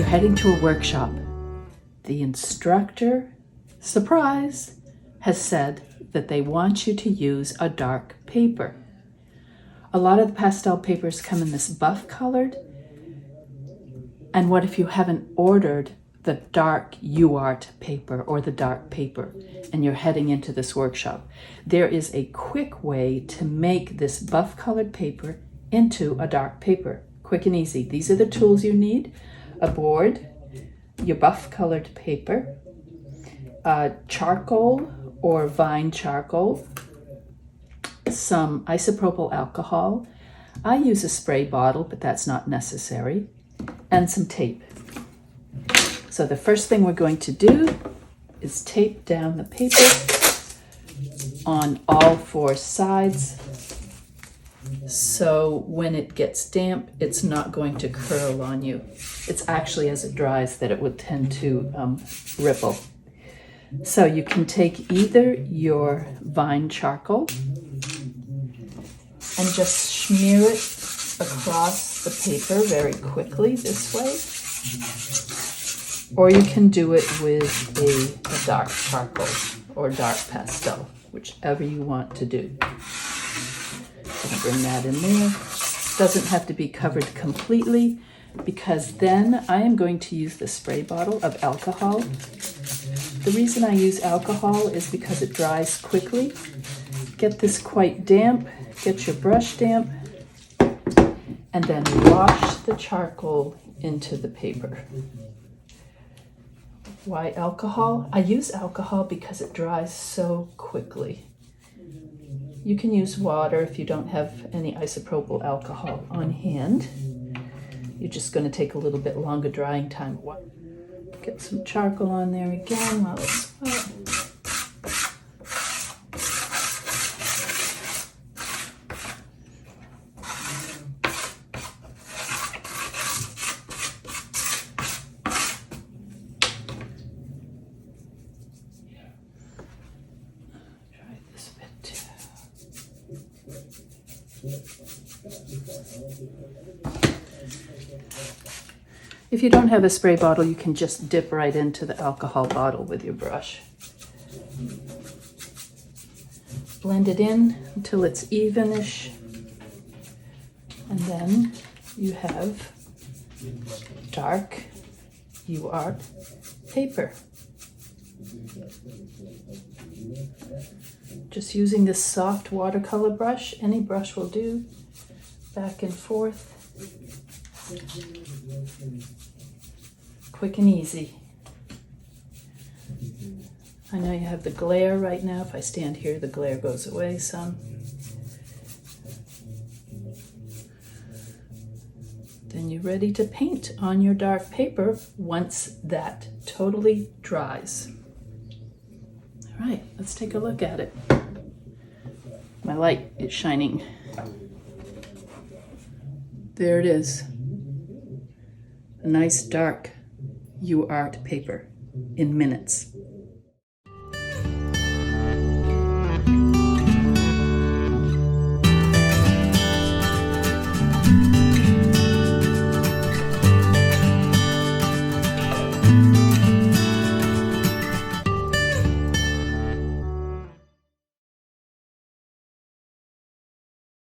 You're heading to a workshop. The instructor, surprise, has said that they want you to use a dark paper. A lot of the pastel papers come in this buff colored. And what if you haven't ordered the dark UArt paper or the dark paper and you're heading into this workshop? There is a quick way to make this buff colored paper into a dark paper. Quick and easy. These are the tools you need: a board, your buff colored paper, charcoal or vine charcoal, some isopropyl alcohol. I use a spray bottle, but that's not necessary, and some tape. So the first thing we're going to do is tape down the paper on all four sides, so when it gets damp, it's not going to curl on you. It's actually as it dries that it would tend to ripple. So you can take either your vine charcoal and just smear it across the paper very quickly this way, or you can do it with a dark charcoal or dark pastel, whichever you want to do. I'm gonna bring that in there. Doesn't have to be covered completely, because then I am going to use the spray bottle of alcohol. The reason I use alcohol is because it dries quickly. Get this quite damp, get your brush damp, and then wash the charcoal into the paper. Why alcohol? I use alcohol because it dries so quickly. You can use water if you don't have any isopropyl alcohol on hand. You're just going to take a little bit longer drying time. Get some charcoal on there again while it's wet. Try this bit too. If you don't have a spray bottle, you can just dip right into the alcohol bottle with your brush. Blend it in until it's evenish, and then you have dark UArt paper. Just using this soft watercolor brush, any brush will do, back and forth. Quick and easy. I know you have the glare right now. If I stand here, the glare goes away some. Then you're ready to paint on your dark paper once that totally dries. All right, let's take a look at it. My light is shining. There it is. A nice dark UArt paper in minutes.